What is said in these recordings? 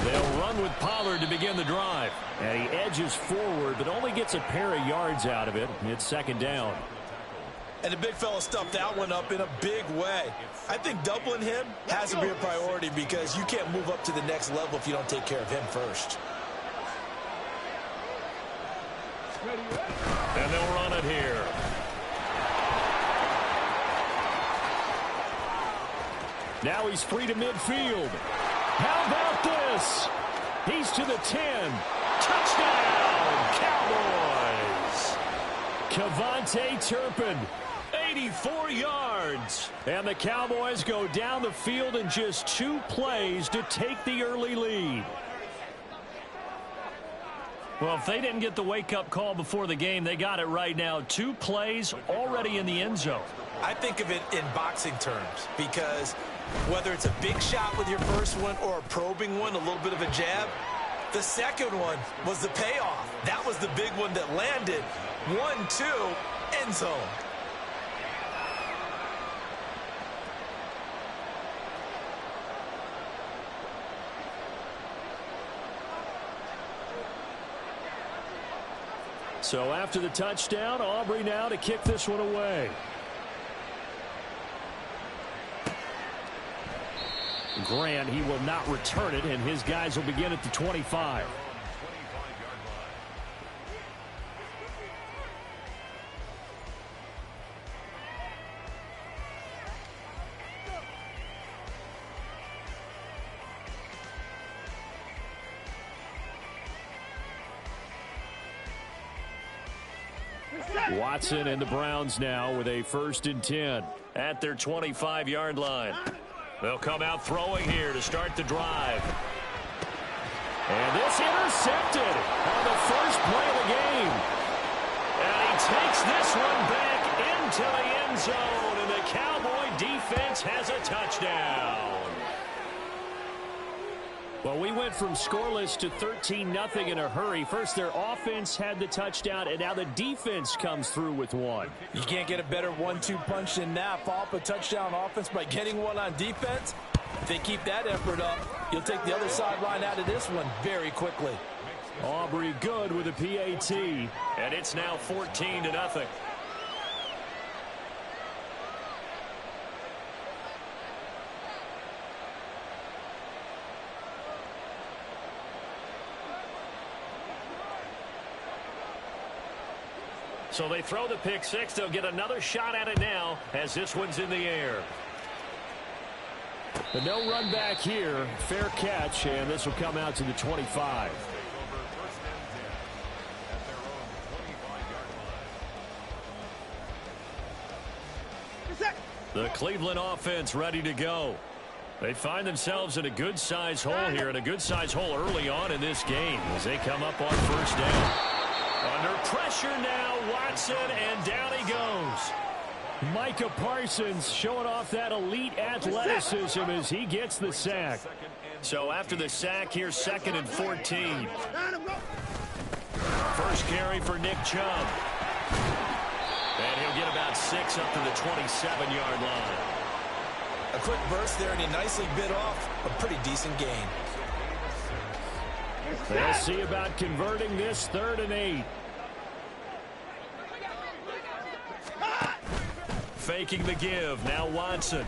They'll run with Pollard to begin the drive. And he edges forward, but only gets a pair of yards out of it. It's second down. And the big fella stuffed that one up in a big way. I think doubling him has to be a priority because you can't move up to the next level if you don't take care of him first. And they'll run it here. Now he's free to midfield. How about this? He's to the 10. Touchdown, Cowboys! Kevontae Turpin, 84 yards. And the Cowboys go down the field in just 2 plays to take the early lead. Well, if they didn't get the wake-up call before the game, they got it right now. 2 plays already in the end zone. I think of it in boxing terms because whether it's a big shot with your first one or a probing one, a little bit of a jab, the second one was the payoff. That was the big one that landed. 1-2, end zone. So after the touchdown, Aubrey now to kick this one away. Grant, he will not return it, and his guys will begin at the 25. Watson and the Browns now with a 1st and 10 at their 25-yard line. They'll come out throwing here to start the drive. And this intercepted on the first play of the game. And he takes this one back into the end zone, and the Cowboy defense has a touchdown. Well, we went from scoreless to 13-0 in a hurry. First, their offense had the touchdown, and now the defense comes through with one. You can't get a better 1-2 punch than that. Follow up a touchdown offense by getting one on defense. If they keep that effort up, you'll take the other sideline out of this one very quickly. Aubrey good with a PAT. And it's now 14-0. So they throw the pick six. They'll get another shot at it now as this one's in the air. But no run back here. Fair catch, and this will come out to the 25. The Cleveland offense ready to go. They find themselves in a good-sized hole here, and a good-sized hole early on in this game as they come up on first down. Under pressure now, Watson, and down he goes. Micah Parsons showing off that elite athleticism as he gets the sack. So after the sack, here's 2nd and 14. First carry for Nick Chubb. And he'll get about 6 up to the 27-yard line. A quick burst there, and he nicely bit off a pretty decent gain. They'll see about converting this 3rd and 8. Faking the give. Now Watson.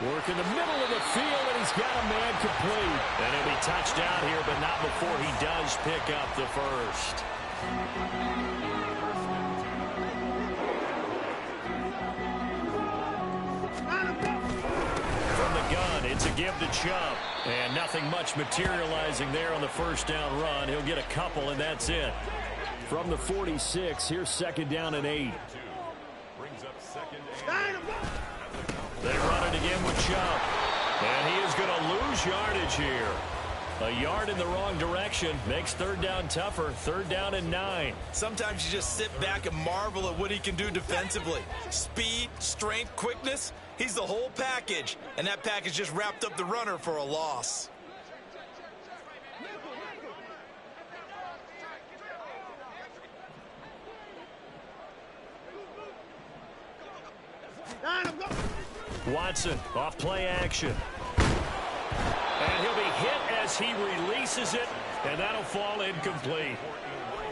Work in the middle of the field, and he's got a man complete. And he'll be touched out here, but not before he does pick up the first. From the gun, it's a give to Chubb. And nothing much materializing there on the first down run. He'll get a couple, and that's it. From the 46, here's 2nd down and 8. They run it again with Chubb. And he is going to lose yardage here. A yard in the wrong direction makes 3rd down tougher. 3rd down and 9. Sometimes you just sit back and marvel at what he can do defensively. Speed, strength, quickness. He's the whole package. And that package just wrapped up the runner for a loss. Watson off play action. And he'll be hit as he releases it, and that'll fall incomplete.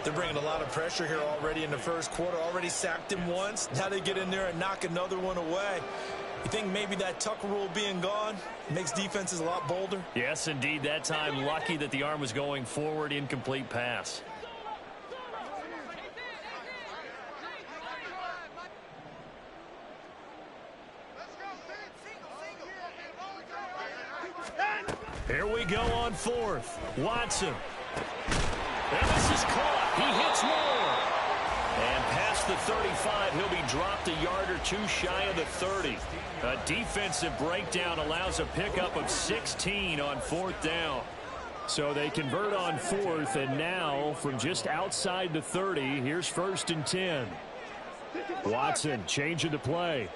They're bringing a lot of pressure here already in the first quarter. Already sacked him once. Now they get in there and knock another one away. You think maybe that Tucker rule being gone makes defenses a lot bolder? Yes, indeed. That time, lucky that the arm was going forward. Incomplete pass. Here we go on fourth. Watson. And this is caught. He hits more. And past the 35, he'll be dropped a yard or two shy of the 30. A defensive breakdown allows a pickup of 16 on fourth down. So they convert on fourth, and now from just outside the 30, here's 1st and 10. Watson changing the play.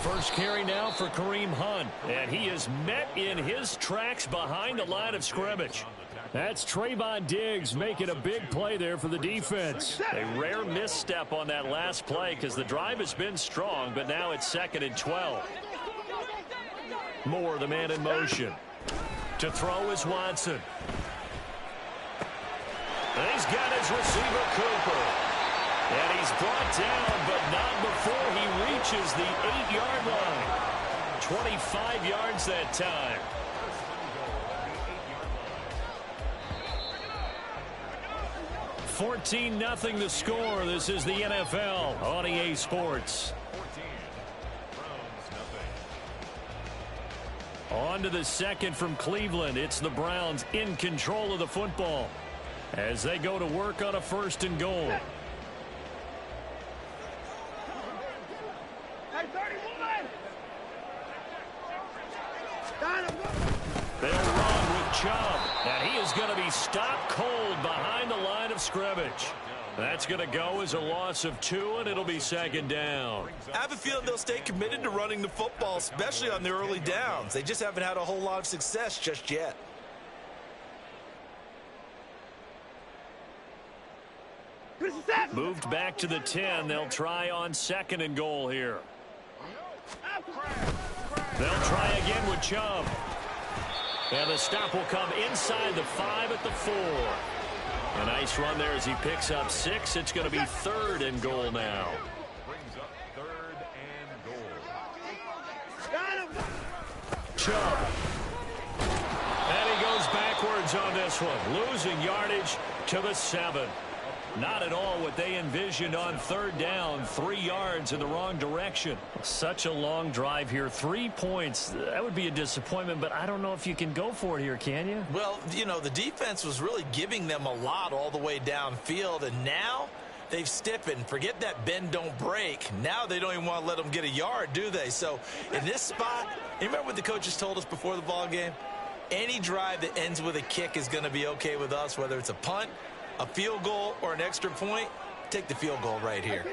First carry now for Kareem Hunt, and he is met in his tracks behind the line of scrimmage. That's Trayvon Diggs making a big play there for the defense. A rare misstep on that last play because the drive has been strong, but now it's 2nd and 12. Moore, the man in motion. To throw is Watson. And he's got his receiver, Cooper. And he's brought down, but not before he reaches the 8-yard line. 25 yards that time. $14-0 the score. This is the NFL on EA Sports. On to the second from Cleveland. It's the Browns in control of the football as they go to work on a 1st and goal. They'll run with Chubb, and he is going to be stopped cold behind the line of scrimmage. That's going to go as a loss of 2, and it'll be 2nd down. I have a feeling they'll stay committed to running the football, especially on the early downs. They just haven't had a whole lot of success just yet. Moved back to the 10. They'll try on 2nd and goal here. They'll try again with Chubb. And the stop will come inside the 5 at the 4. A nice run there as he picks up 6. It's going to be 3rd and goal now. Chubb. And he goes backwards on this one, losing yardage to the 7. Not at all what they envisioned on 3rd down. 3 yards in the wrong direction. Such a long drive here. 3 points. That would be a disappointment, but I don't know if you can go for it here, can you? Well, you know, the defense was really giving them a lot all the way downfield, and now they've stiffened. Forget that bend, don't break. Now they don't even want to let them get a yard, do they? So in this spot, you remember what the coaches told us before the ball game? Any drive that ends with a kick is going to be okay with us, whether it's a punt, a field goal, or an extra point. Take the field goal right here.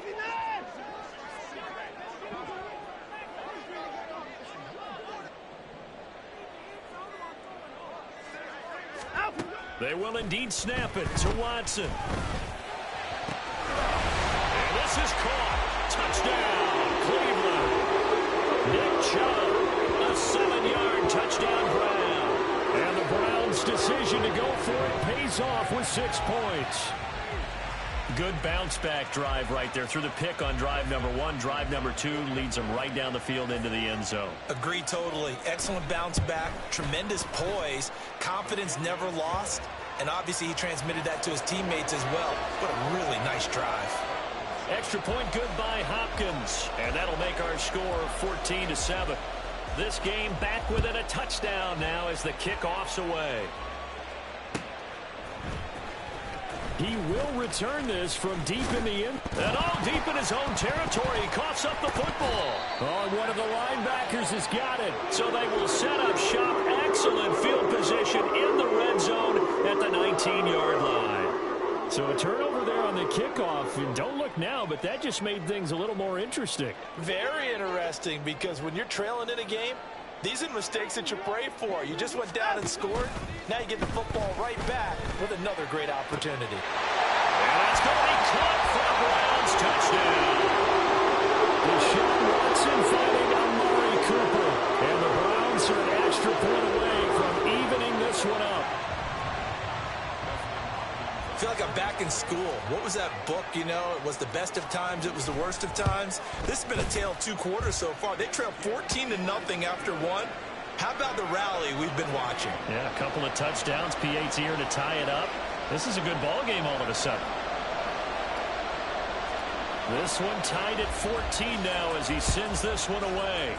They will indeed snap it to Watson. And this is caught. Touchdown, Cleveland. Nick Chubb, a 7-yard touchdown grab. And the Browns' decision to go for it pays off with 6 points. Good bounce-back drive right there through the pick on drive number 1. Drive number 2 leads them right down the field into the end zone. Agree totally. Excellent bounce back, tremendous poise, confidence never lost, and obviously he transmitted that to his teammates as well. What a really nice drive. Extra point good by Hopkins, and that'll make our score 14-7. This game back within a touchdown now as the kickoff's away. He will return this from deep in the end. And all deep in his own territory. He coughs up the football. Oh, and one of the linebackers has got it. So they will set up shop. Excellent field position in the red zone at the 19-yard line. So a turnover there on the kickoff. And don't look now, but that just made things a little more interesting. Very interesting, because when you're trailing in a game, These are mistakes that you pray for. You just went down and scored. Now you get the football right back with another great opportunity. And it's going to be caught for a Browns touchdown. Deshaun Watson finding Amari Cooper. And the Browns are an extra point away from evening this one up. I feel like I'm back in school. What was that book, you know? It was the best of times. It was the worst of times. This has been a tale of 2 quarters so far. They trailed 14-0 after 1. How about the rally we've been watching? Yeah, a couple of touchdowns. P.A.'s here to tie it up. This is a good ball game all of a sudden. This one tied at 14 now as he sends this one away.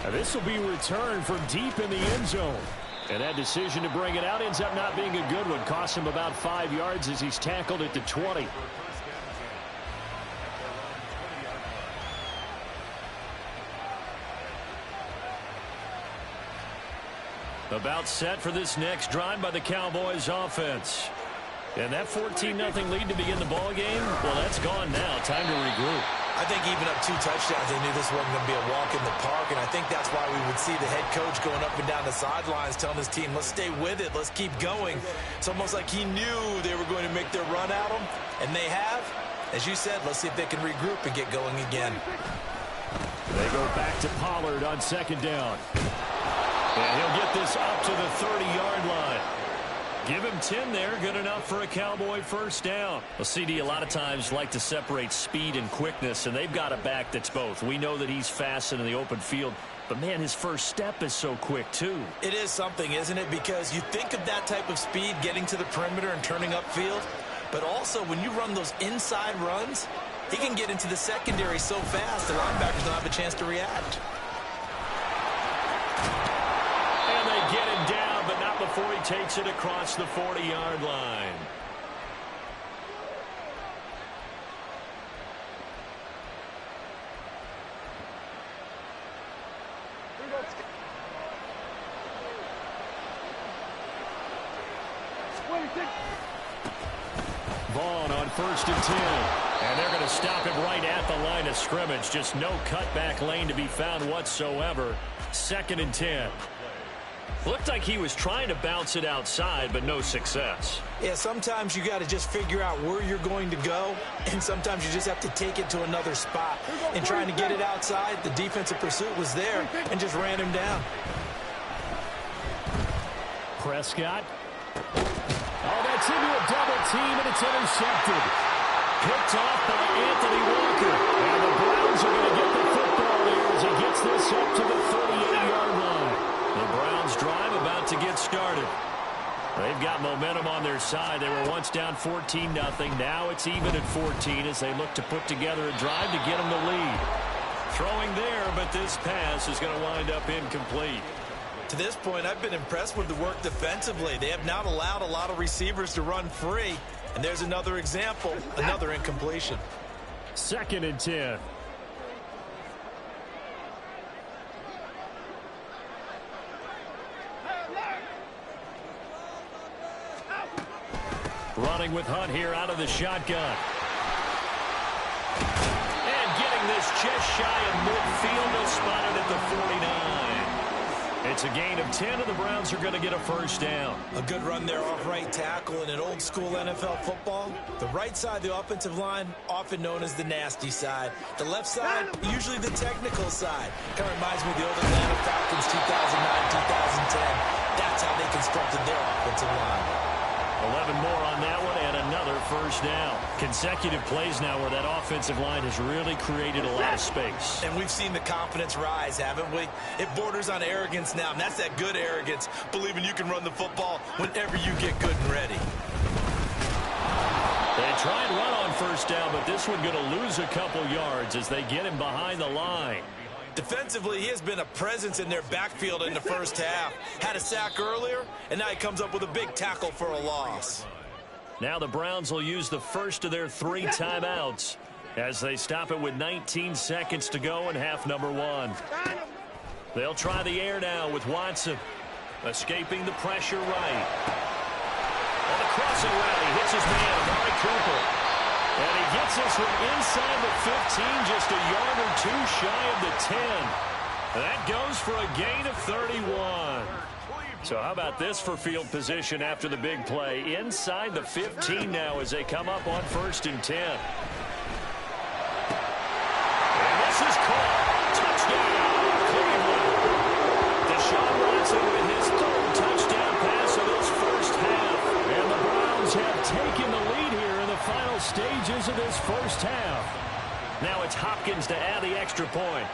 Now this will be returned from deep in the end zone. And that decision to bring it out ends up not being a good one. Cost him about 5 yards as he's tackled at the 20. About set for this next drive by the Cowboys offense. And that 14-0 lead to begin the ball game, well, that's gone now. Time to regroup. I think even up 2 touchdowns, they knew this wasn't going to be a walk in the park, and I think that's why we would see the head coach going up and down the sidelines telling his team, let's stay with it, let's keep going. It's almost like he knew they were going to make their run at him, and they have. As you said, let's see if they can regroup and get going again. They go back to Pollard on 2nd down. And he'll get this up to the 30-yard line. Give him 10 there. Good enough for a Cowboy first down. Well, CD a lot of times like to separate speed and quickness, and they've got a back that's both. We know that he's fast in the open field, but, man, his first step is so quick, too. It is something, isn't it? Because you think of that type of speed getting to the perimeter and turning upfield, but also when you run those inside runs, he can get into the secondary so fast the linebackers don't have a chance to react. And they get him down, but not before he takes it across the 40-yard line. Vaughn on 1st and 10. And they're going to stop it right at the line of scrimmage. Just no cutback lane to be found whatsoever. 2nd and 10. Looked like he was trying to bounce it outside, but no success. Yeah, sometimes you got to just figure out where you're going to go, and sometimes you just have to take it to another spot. And trying to get it outside, the defensive pursuit was there and just ran him down. Prescott. Oh, that's into a double team, and it's intercepted. Picked off by Anthony Walker. And the Browns are going to get the football there as he gets this up to the 38-yard line. The Browns drive about to get started. They've got momentum on their side. They were once down 14-0. Now it's even at 14 as they look to put together a drive to get them the lead. Throwing there, but this pass is going to wind up incomplete. To this point, I've been impressed with the work defensively. They have not allowed a lot of receivers to run free. And there's another example, another incompletion. 2nd and 10. Running with Hunt here out of the shotgun. And getting this just shy of midfield. They'll spot it at the 49. It's a gain of 10, and the Browns are going to get a first down. A good run there off right tackle in an old-school NFL football. The right side of the offensive line, often known as the nasty side. The left side, usually the technical side. Kind of reminds me of the old Atlanta Falcons 2009-2010. That's how they constructed their offensive line. 11 more on that one and another first down. Consecutive plays now where that offensive line has really created a lot of space. And we've seen the confidence rise, haven't we? It borders on arrogance now, and that's that good arrogance, believing you can run the football whenever you get good and ready. They try and run on first down, but this one going to lose a couple yards as they get him behind the line. Defensively, he has been a presence in their backfield in the first half. Had a sack earlier, and now he comes up with a big tackle for a loss. Now the Browns will use the first of their 3 timeouts as they stop it with 19 seconds to go in half number 1. They'll try the air now with Watson. Escaping the pressure right. And the crossing route, he hits his man, Amari Cooper. And he gets this one inside the 15, just a yard or two shy of the 10. That goes for a gain of 31. So how about this for field position after the big play? Inside the 15 now as they come up on 1st and 10. And this is caught. Touchdown, Cleveland. Deshaun Watson with his 3rd touchdown pass of this first half. And the Browns have taken the lead here in the final stages of this first half. Now it's Hopkins to add the extra point.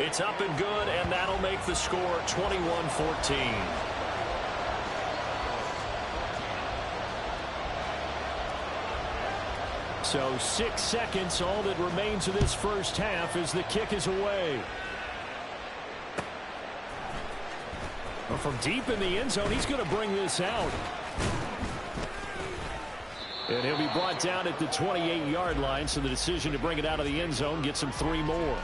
It's up and good, and that'll make the score 21-14. So 6 seconds, all that remains of this first half as the kick is away. Well, from deep in the end zone, he's going to bring this out. And he'll be brought down at the 28-yard line, so the decision to bring it out of the end zone gets him 3 more.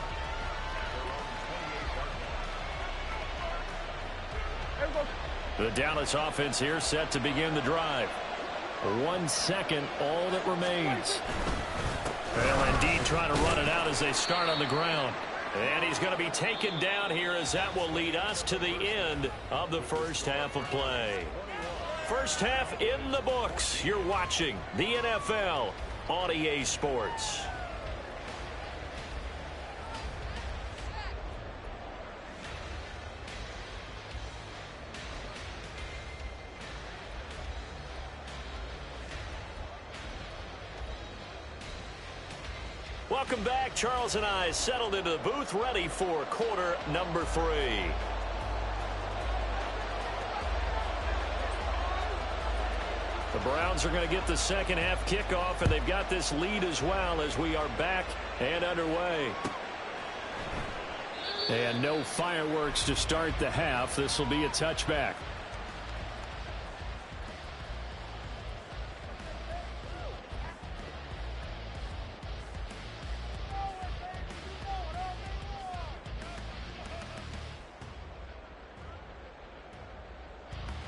The Dallas offense here set to begin the drive. 1 second, all that remains. Well, indeed, trying to run it out as they start on the ground. And he's going to be taken down here as that will lead us to the end of the first half of play. First half in the books. You're watching the NFL on EA Sports. Welcome back. Charles and I settled into the booth, ready for quarter number 3. The Browns are going to get the second half kickoff, and they've got this lead as well as we are back and underway. And no fireworks to start the half. This will be a touchback.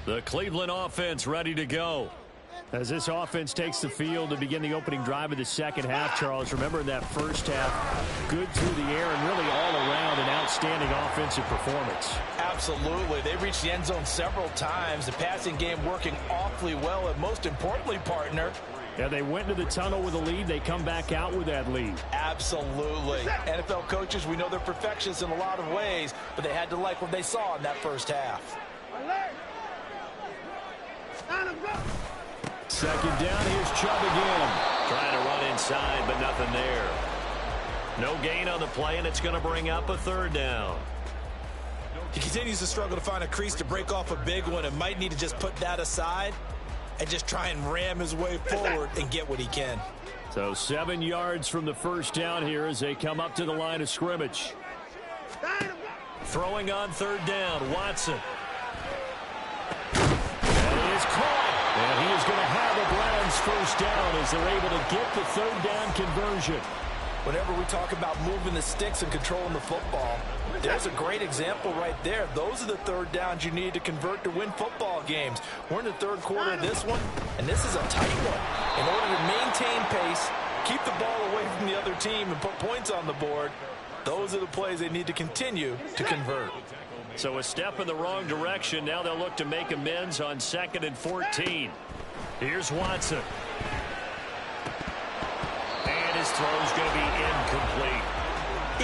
The Cleveland offense ready to go. As this offense takes the field to begin the opening drive of the second half, Charles, remember in that first half, good through the air and really all around an outstanding offensive performance. Absolutely. They reached the end zone several times. The passing game working awfully well, and most importantly, partner, yeah, they went into the tunnel with a lead. They come back out with that lead. Absolutely. NFL coaches, we know they're perfectionists in a lot of ways, but they had to like what they saw in that first half. Second down, here's Chubb again. Trying to run inside, but nothing there. No gain on the play, and it's going to bring up a 3rd down. He continues to struggle to find a crease to break off a big one, and might need to just put that aside and just try and ram his way forward and get what he can. So 7 yards from the first down here as they come up to the line of scrimmage. Throwing on 3rd down, Watson. That is caught. And he is going to have a Browns first down as they're able to get the 3rd down conversion. Whenever we talk about moving the sticks and controlling the football, there's a great example right there. Those are the 3rd downs you need to convert to win football games. We're in the 3rd quarter of this one, and this is a tight one. In order to maintain pace, keep the ball away from the other team, and put points on the board, those are the plays they need to continue to convert. So a step in the wrong direction. Now they'll look to make amends on 2nd and 14. Here's Watson. And his throw's going to be incomplete.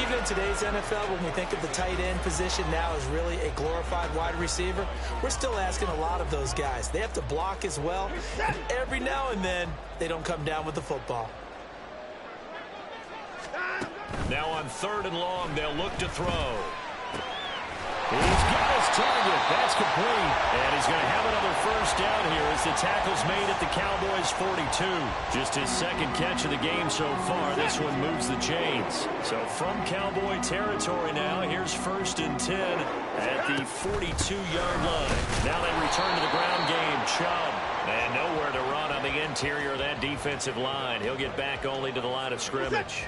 Even in today's NFL, when we think of the tight end position now as really a glorified wide receiver, we're still asking a lot of those guys. They have to block as well. And every now and then, they don't come down with the football. Now on 3rd and long, they'll look to throw. He's got his target. That's complete. And he's going to have another first down here as the tackle's made at the Cowboys' 42. Just his 2nd catch of the game so far. This one moves the chains. So from Cowboy territory now, here's 1st and 10 at the 42-yard line. Now they return to the ground game. Chubb. And nowhere to run on the interior of that defensive line. He'll get back only to the line of scrimmage.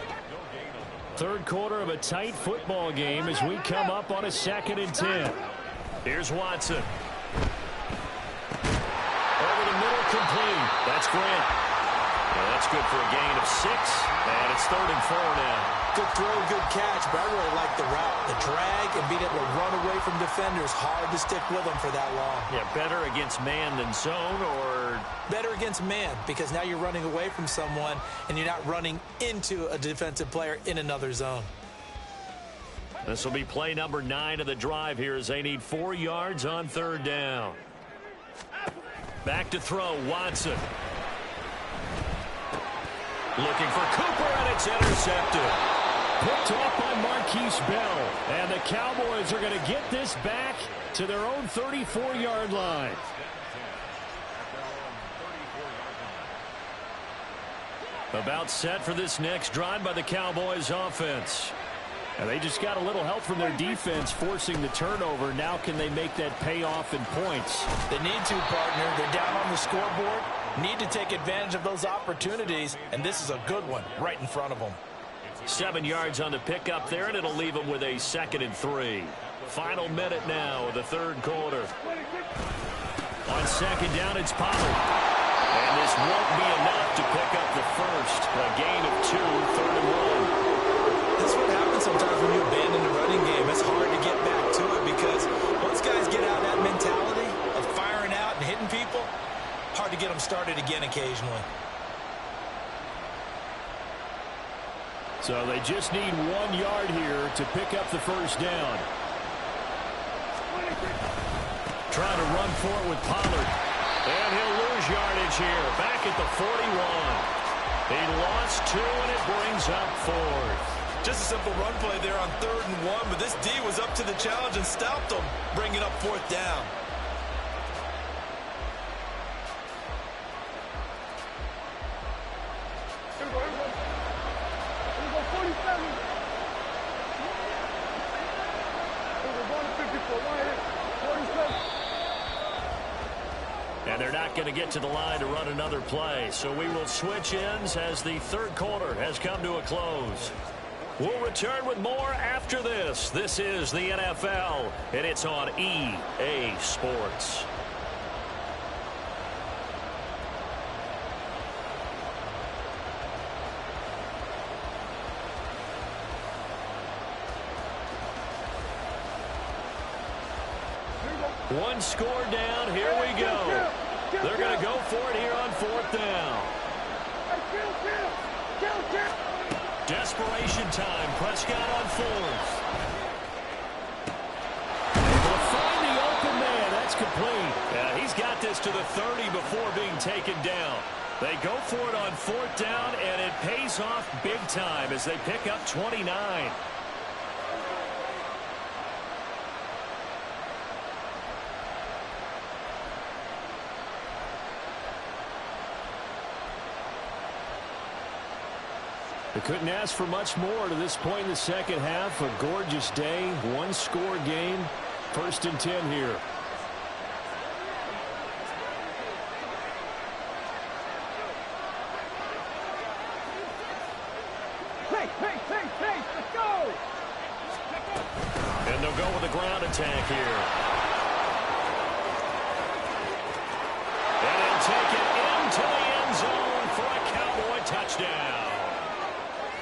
3rd quarter of a tight football game as we come up on a 2nd and 10. Here's Watson. complete. That's Grant. And that's good for a gain of 6. And it's 3rd and 4 now. Good throw, good catch, but I really like the route. The drag and being able to run away from defenders, hard to stick with them for that long. Yeah, better against man than zone, or better against man, because now you're running away from someone and you're not running into a defensive player in another zone. This will be play number 9 of the drive here as they need 4 yards on 3rd down. Back to throw, Watson. Looking for Cooper, and it's intercepted. Picked off by Marquise Bell. And the Cowboys are going to get this back to their own 34-yard line. About set for this next drive by the Cowboys offense. And they just got a little help from their defense forcing the turnover. Now can they make that pay off in points? They need to, partner. They're down on the scoreboard. Need to take advantage of those opportunities. And this is a good one right in front of them. 7 yards on the pickup there, and it'll leave them with a 2nd and 3. Final minute now of the 3rd quarter. On 2nd down, it's Pollard. And this won't be enough to pick up the first. A gain of 2, 3rd and 1. That's what happens sometimes when you abandon the running game. It's hard to get back to it because once guys get out of that mentality of firing out and hitting people, hard to get them started again occasionally. So they just need 1 yard here to pick up the first down. Trying to run for it with Pollard. And he'll lose yardage here. Back at the 41. He lost 2, and it brings up 4th. Just a simple run play there on 3rd and 1, but this D was up to the challenge and stopped them, bringing up 4th down. And they're not going to get to the line to run another play. So we will switch ends as the 3rd quarter has come to a close. We'll return with more after this. This is the NFL, and it's on EA Sports. One score down. Here we go. They're going to go for it here on 4th down. Desperation time. Prescott on 4th. Able to find the open man. That's complete. Yeah, he's got this to the 30 before being taken down. They go for it on 4th down, and it pays off big time as they pick up 29. They couldn't ask for much more to this point in the second half. A gorgeous day, 1-score game. 1st and 10 here. Let's go! And they'll go with a ground attack here. And they'll take it into the end zone for a Cowboy touchdown.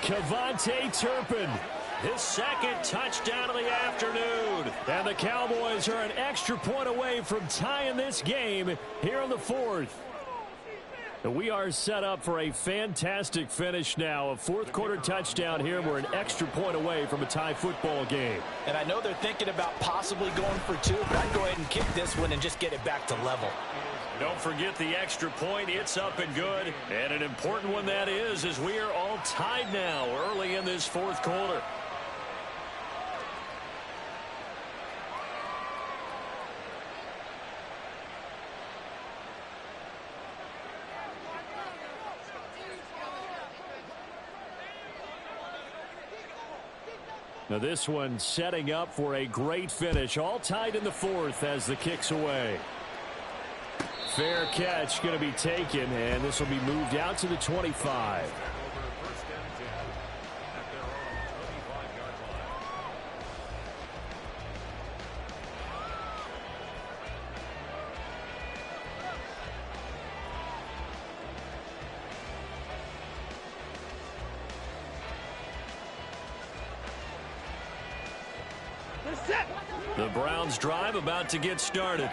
KaVontae Turpin, his 2nd touchdown of the afternoon. And the Cowboys are an extra point away from tying this game here in the 4th. And we are set up for a fantastic finish now. A 4th quarter touchdown here. We're an extra point away from a tie football game. And I know they're thinking about possibly going for 2, but I'd go ahead and kick this one and just get it back to level. Don't forget the extra point. It's up and good. And an important one that is, as we are all tied now early in this 4th quarter. Now this one setting up for a great finish. All tied in the 4th as the kick's away. Fair catch going to be taken, and this will be moved out to the 25. The Browns drive about to get started.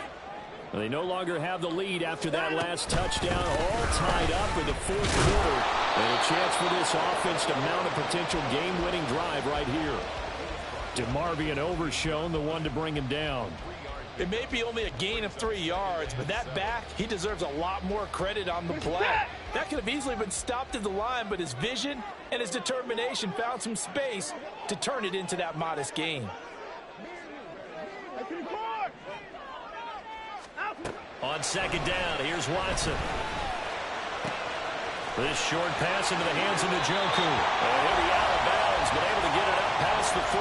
They no longer have the lead after that last touchdown, all tied up in the fourth quarter. And a chance for this offense to mount a potential game-winning drive right here. DeMarvion Overshown, the one to bring him down. It may be only a gain of 3 yards, but that back, he deserves a lot more credit on the play. That could have easily been stopped at the line, but his vision and his determination found some space to turn it into that modest gain. On second down, here's Watson. This short pass into the hands of Njoku. And he'll be out of bounds, but able to get it up past the 45.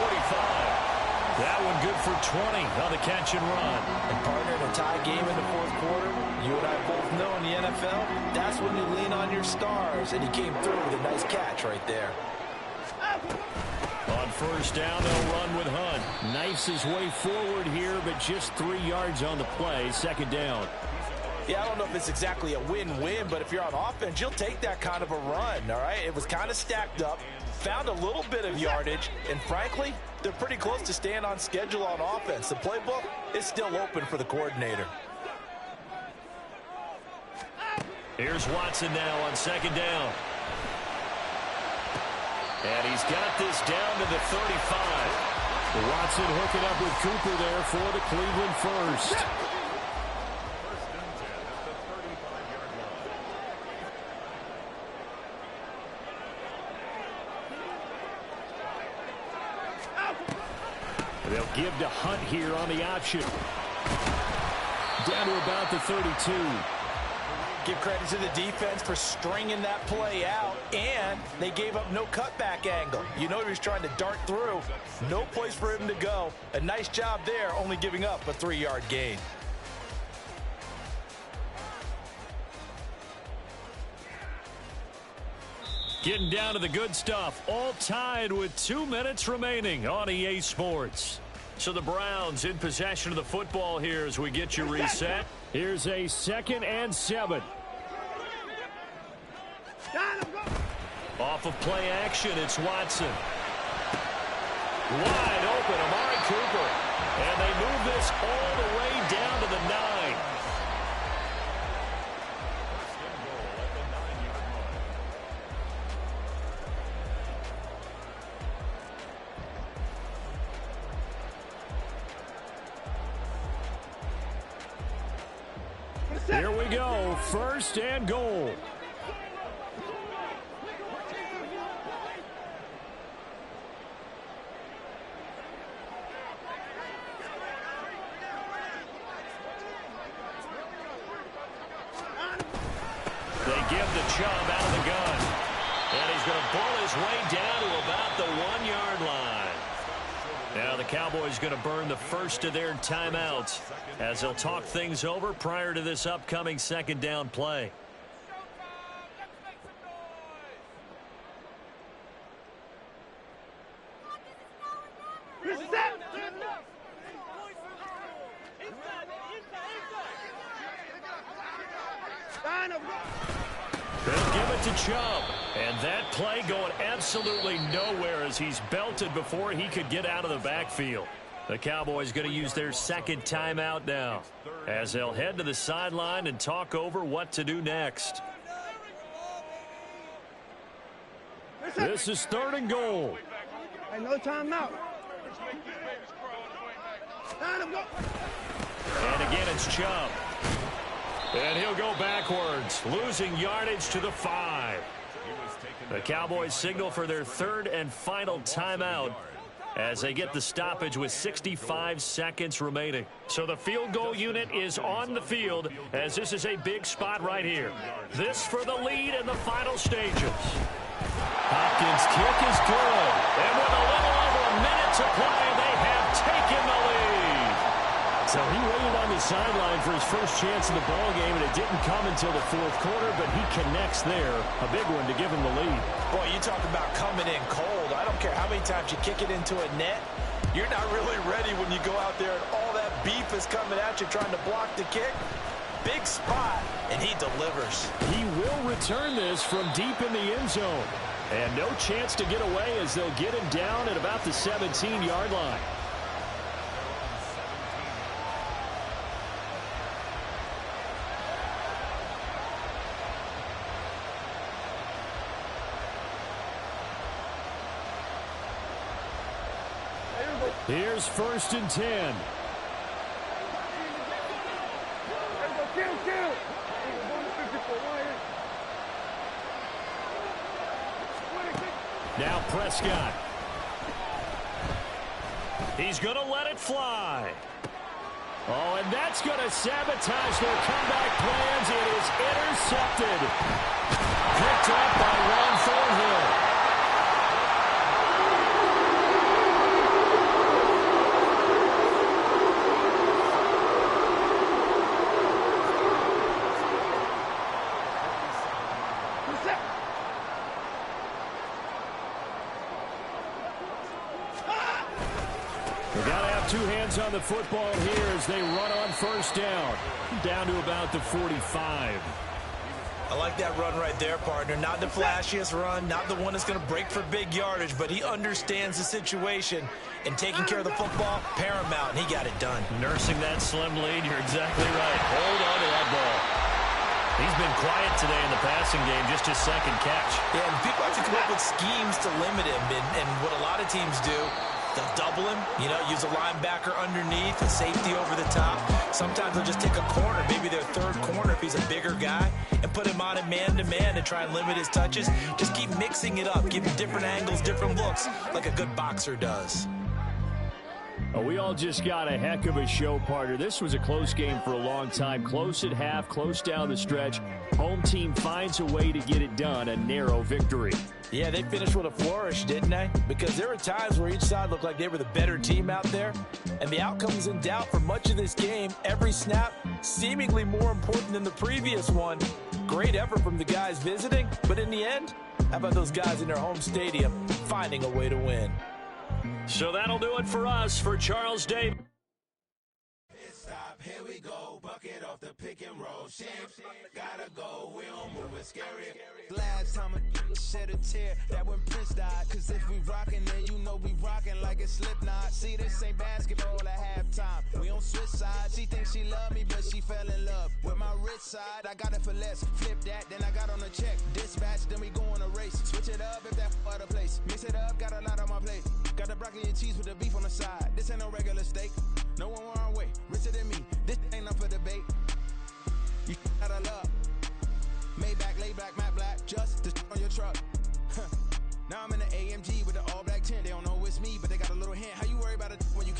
That one good for 20 on the catch and run. And partner, in a tie game in the fourth quarter, you and I both know in the NFL, that's when you lean on your stars. And he came through with a nice catch right there. On first down, they'll run with Hunt. Knifes his way forward here, but just 3 yards on the play. Second down. Yeah, I don't know if it's exactly a win-win, but if you're on offense, you'll take that kind of a run, all right? It was kind of stacked up, found a little bit of yardage, and frankly, they're pretty close to staying on schedule on offense. The playbook is still open for the coordinator. Here's Watson now on second down. And he's got this down to the 35. Watson hooking up with Cooper there for the Cleveland first. They'll give to Hunt here on the option. Down to about the 32. Give credit to the defense for stringing that play out, and they gave up no cutback angle. You know he was trying to dart through. No place for him to go. A nice job there, only giving up a 3-yard gain. Getting down to the good stuff, all tied with 2 minutes remaining on EA Sports. So the Browns in possession of the football here as we get you reset. Here's a 2nd and 7. Off of play action, it's Watson. Wide open, Amari Cooper. And they move this all the way down to the 9. Here we go, 1st and goal. They give the Chubb out of the gun. And he's going to pull his way down to about the 1-yard line. Now the Cowboys going to burn the first of their timeouts as they'll talk things over prior to this upcoming second down play. They'll give it to Chubb. And that play going absolutely nowhere as he's belted before he could get out of the backfield. The Cowboys going to use their second timeout now as they'll head to the sideline and talk over what to do next. This is 3rd and goal. Hey, no timeout. And again, it's Chubb. And he'll go backwards, losing yardage to the 5. The Cowboys signal for their 3rd and final timeout as they get the stoppage with 65 seconds remaining. So the field goal unit is on the field as this is a big spot right here. This for the lead in the final stages. Hopkins' kick is good. And with a little over a minute to play, they have taken the lead. So he waited on the sideline for his first chance in the ballgame, and it didn't come until the 4th quarter, but he connects there. A big one to give him the lead. Boy, you talk about coming in cold. I don't care how many times you kick it into a net. You're not really ready when you go out there and all that beef is coming at you trying to block the kick. Big spot, and he delivers. He will return this from deep in the end zone. And no chance to get away as they'll get him down at about the 17-yard line. Here's 1st and 10. Now Prescott. He's going to let it fly. Oh, and that's going to sabotage their comeback plans. It is intercepted. Picked up by Ron Thornhill. They got to have 2 hands on the football here as they run on 1st down. Down to about the 45. I like that run right there, partner. Not the flashiest run, not the one that's going to break for big yardage, but he understands the situation, and taking care of the football, paramount, and he got it done. Nursing that slim lead, you're exactly right. Hold on to that ball. He's been quiet today in the passing game, just his 2nd catch. Yeah, and people have to come up with schemes to limit him, and what a lot of teams do, they'll double him, use a linebacker underneath, a safety over the top. Sometimes they'll just take a corner, maybe their 3rd corner if he's a bigger guy, and put him on a man-to-man and try and limit his touches. Just keep mixing it up, give him different angles, different looks, like a good boxer does. Oh, we all just got a heck of a show, partner. This was a close game for a long time. Close at half, close down the stretch. Home team finds a way to get it done. A narrow victory. Yeah, they finished with a flourish, didn't they? Because there were times where each side looked like they were the better team out there. And the outcome was in doubt for much of this game. Every snap seemingly more important than the previous one. Great effort from the guys visiting. But in the end, how about those guys in their home stadium finding a way to win? So that'll do it for us. For Charles Davis. Here we go, bucket off the pick and roll. Shams, gotta go, we don't move it scary. Last time a shed a tear, that when Prince died. Cause if we rockin', then you know we rockin' like it's Slipknot. See, this ain't basketball at halftime. We on switch sides. She thinks she love me, but she fell in love with my rich side. I got it for less. Flip that, then I got on a check. Dispatch, then we go on a race. Switch it up if that other place. Mix it up, got a lot on my plate. Got the broccoli and cheese with the beef on the side. This ain't no regular steak. No one wrong way, richer than me. This ain't up for debate. You out of love. Maybach, lay back, matte black, just to on your truck. Now I'm in the AMG with the all black tint. They don't know it's me, but they got a little hint. How you worry about it when you